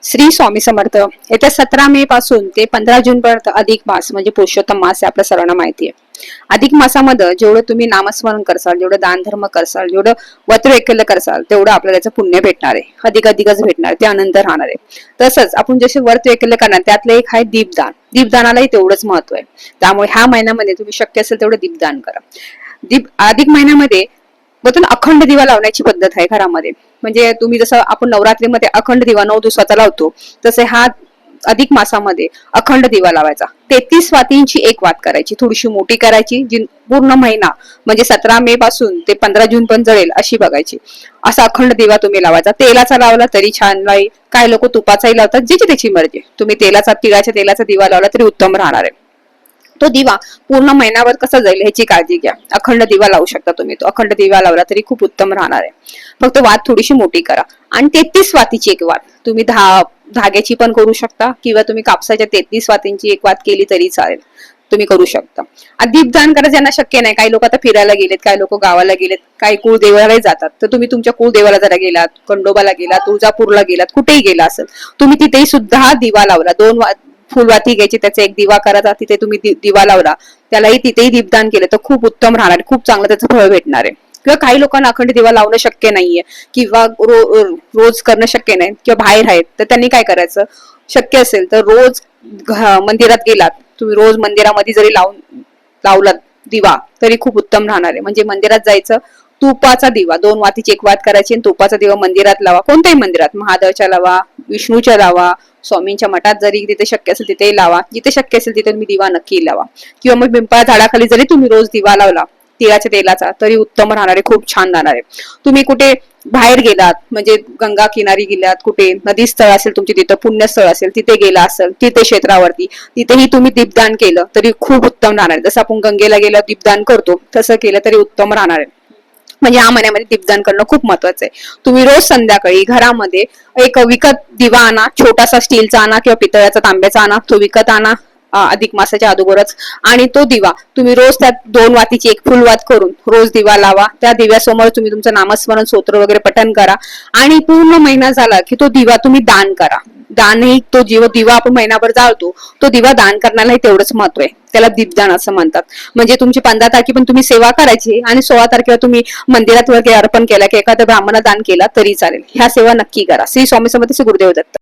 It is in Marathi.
श्री स्वामी समर्थ. येत्या 17 मे पासून ते 15 जून पर्यंत अधिक मास म्हणजे पुरुषोत्तम मास आहे, आपल्या सर्वांना माहिती आहे. अधिक मासामध्ये जेवढं तुम्ही नामस्मरण करसाल, जेवढं दान धर्म करसाल, जेवढं व्रतवैकल्य करसाल, तेवढं आपल्याला त्याचं पुण्य भेटणार आहे. अधिकच भेटणार, ते अनंत राहणार आहे. तसंच आपण जसे व्रतवैकल्य करणार त्यातलं एक आहे दीपदान. दीपदानालाही तेवढंच महत्व आहे. त्यामुळे ह्या महिन्यामध्ये तुम्ही शक्य असेल तेवढं दीपदान करा. अधिक महिन्यामध्ये बघून अखंड दिवा लावण्याची पद्धत आहे घरामध्ये. म्हणजे तुम्ही जसं आपण नवरात्रीमध्ये अखंड दिवा 9 दिवसाचा लावतो, तसे हा अधिक मासामध्ये अखंड दिवा लावायचा. 33 वातींची एक वात करायची, थोडीशी मोठी करायची, जी पूर्ण महिना म्हणजे 17 मे पासून ते 15 जून पर्यंत जळेल अशी बघायची. असा अखंड दिवा तुम्ही लावायचा. तेलाचा लावला तरी छान राहील, काय लोक तुपाचाही लावतात, ज्याची त्याची मर्जी. तुम्ही तिळाच्या तेलाचा दिवा लावला तरी उत्तम राहणार आहे. तो दिवा पूर्ण महिन्यावर कसा जाईल ह्याची काळजी घ्या. अखंड दिवा लावू शकता तुम्ही. तो अखंड दिवा लावला तरी खूप उत्तम राहणार आहे. फक्त वात थोडीशी मोठी करा. आणि 33 वातीची एक वात तुम्ही धाग्याची पण करू शकता, किंवा तुम्ही कापसाच्या 33 वातींची एक वात केली तरी चालेल, तुम्ही करू शकता. दीपदान करा ज्यांना शक्य नाही. काही लोक आता फिरायला गेलेत, काही लोक गावाला गेलेत, काही कुळदेवालाही जातात. तर तुम्ही तुमच्या कुळदेवाला जरा गेलात, खंडोबाला गेलात, तुळजापूरला गेलात, कुठेही गेला असेल, तुम्ही तिथेही सुद्धा दिवा लावला. 2 फुलवाती घ्यायची, त्याचा एक दिवा करायचा, तिथे तुम्ही दिवा लावला, त्यालाही तिथेही दीपदान केलं तर खूप उत्तम राहणार, खूप चांगलं त्याचं फळ भेटणार आहे. किंवा काही लोकांना अखंड दिवा लावणं शक्य नाहीये, किंवा रोज करणं शक्य नाही, किंवा बाहेर आहेत, तर त्यांनी काय करायचं, शक्य असेल तर रोज मंदिरात गेलात, तुम्ही रोज मंदिरामध्ये जरी लावलात दिवा तरी खूप उत्तम राहणार आहे. म्हणजे मंदिरात जायचं, तुपाचा दिवा 2 वातीची एक वात करायची आणि तुपाचा दिवा मंदिरात लावा. कोणत्याही मंदिरात, महादेवच्या लावा, विष्णूच्या लावा, स्वामींच्या मठात जरी तिथे शक्य असेल तिथेही लावा. जिथे शक्य असेल तिथे तुम्ही दिवा नक्की लावा. किंवा मग पिंपळा झाडाखाली जरी तुम्ही रोज दिवा लावला तिळाच्या तेलाचा तरी उत्तम राहणार आहे, खूप छान राहणार आहे. तुम्ही कुठे बाहेर गेलात, म्हणजे गंगा किनारी गेलात, कुठे नदी स्थळ असेल तुमची, तिथं पुण्यस्थळ असेल, तिथे गेला असेल, तिथे क्षेत्रावरती तिथेही तुम्ही दीपदान केलं तरी खूप उत्तम राहणार आहे. जसं आपण गंगेला गेलं दीपदान करतो, तसं केलं तरी उत्तम राहणार आहे. म्हणजे या महिन्यामध्ये दीपदान करणं खूप महत्वाचं आहे. तुम्ही रोज संध्याकाळी घरामध्ये एक विकत दिवा आणा, छोटासा स्टीलचा आणा किंवा पितळ्याचा, तांब्याचा आणा, तो विकत आणा अधिक मासाच्या अगोदरच. आणि तो दिवा तुम्ही रोज त्यात 2 वातीची एक फुलवात करून रोज दिवा लावा. त्या दिव्यासमोर तुम्ही तुमचं नामस्मरण स्तोत्र वगैरे पठण करा. आणि पूर्ण महिना झाला की तो दिवा तुम्ही दान करा. दानही, तो दिवा आपण महिनाभर जाळतो, तो दिवा दान करण्यालाही तेवढंच महत्व आहे. त्याला दीपदान असं म्हणतात. म्हणजे तुमची 15 तारखे पण तुम्ही सेवा करायची, आणि 16 तारखेला तुम्ही मंदिरात वगैरे अर्पण केला की एखाद्या ब्राह्मणाला दान केला तरी चालेल. ह्या सेवा नक्की करा. श्री स्वामी समर्थ. गुरुदेव दत्त.